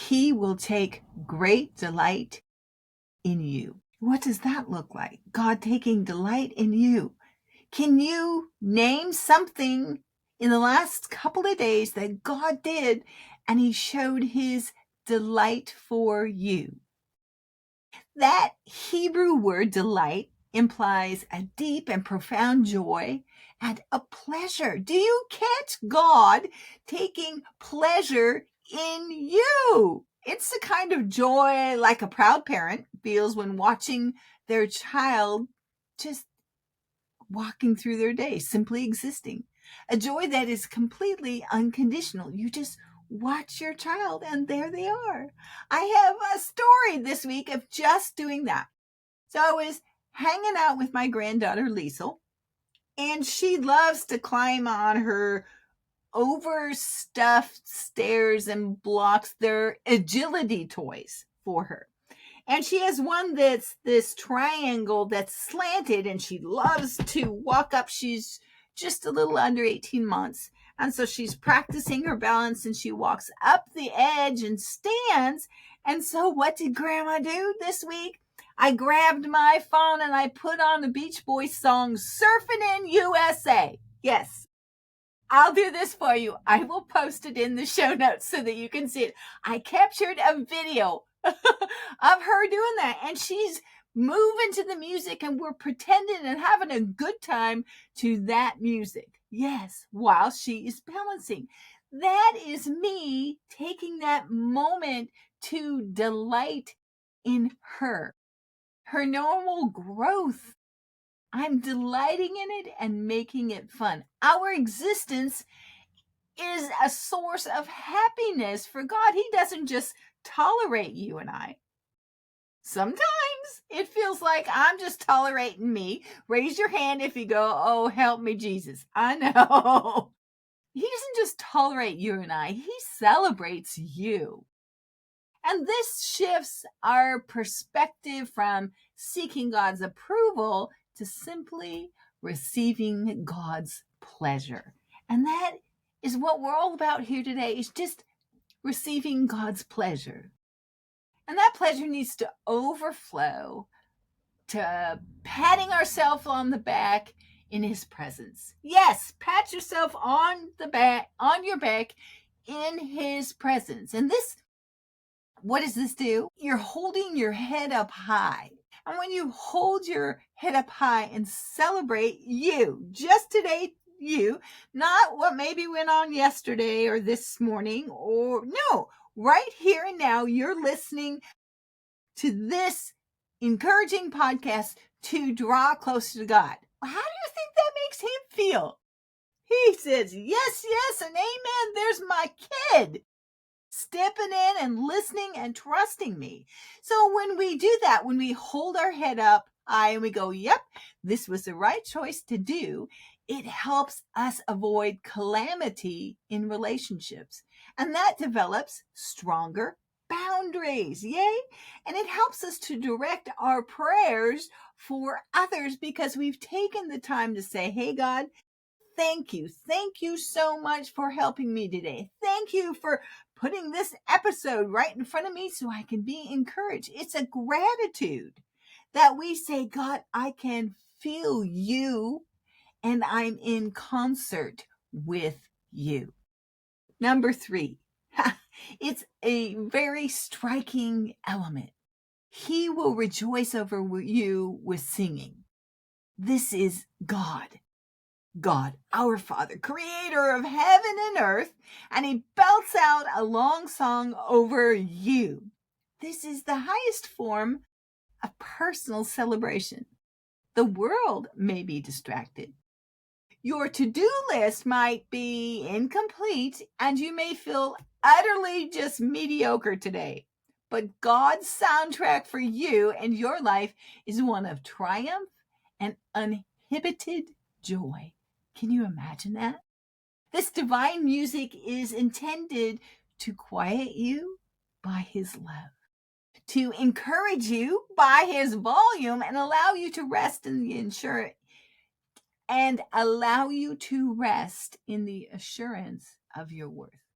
He will take great delight in you. What does that look like? God taking delight in you. Can you name something in the last couple of days that God did and he showed his delight for you? That Hebrew word delight implies a deep and profound joy and a pleasure. Do you catch God taking pleasure in you? It's the kind of joy like a proud parent feels when watching their child just walking through their day, simply existing. A joy that is completely unconditional. You just watch your child and there they are. I have a story this week of just doing that. So I was hanging out with my granddaughter, Liesel, and she loves to climb on her overstuffed stairs and blocks. They're agility toys for her. And she has one that's this triangle that's slanted, and she loves to walk up. She's just a little under 18 months. And so she's practicing her balance, and she walks up the edge and stands. And so what did Grandma do this week? I grabbed my phone and I put on the Beach Boys song, Surfing in USA. Yes, I'll do this for you. I will post it in the show notes so that you can see it. I captured a video of her doing that, and she's moving to the music, and we're pretending and having a good time to that music. Yes, while she is balancing. That is me taking that moment to delight in her normal growth. I'm delighting in it and making it fun. Our existence is a source of happiness for God. He doesn't just tolerate you and I. Sometimes it feels like I'm just tolerating me. Raise your hand if you go, oh, help me, Jesus. I know. He doesn't just tolerate you and I. He celebrates you. And this shifts our perspective from seeking God's approval to simply receiving God's pleasure. And that is what we're all about here today, is just receiving God's pleasure. And that pleasure needs to overflow to patting ourselves on the back in his presence. Yes, pat yourself on your back in his presence. And this, what does this do? You're holding your head up high. And when you hold your head up high and celebrate you, just today, you, not what maybe went on yesterday or this morning, or no, right here and now, you're listening to this encouraging podcast to draw closer to God. How do you think that makes him feel? He says, yes, yes, and amen. There's my kid stepping in and listening and trusting me. So when we do that, when we hold our head up high and we go, yep, this was the right choice to do, it helps us avoid calamity in relationships. And that develops stronger boundaries. Yay. And it helps us to direct our prayers for others because we've taken the time to say, hey, God, thank you. Thank you so much for helping me today. Thank you for putting this episode right in front of me so I can be encouraged. It's a gratitude that we say, God, I can feel you and I'm in concert with you. Number 3, it's a very striking element. He will rejoice over you with singing. This is God. God, our Father, creator of heaven and earth, and he belts out a long song over you. This is the highest form of personal celebration. The world may be distracted. Your to-do list might be incomplete, and you may feel utterly just mediocre today. But God's soundtrack for you and your life is one of triumph and uninhibited joy. Can you imagine that? This divine music is intended to quiet you by his love, to encourage you by his volume, and allow you to rest in the assurance of your worth.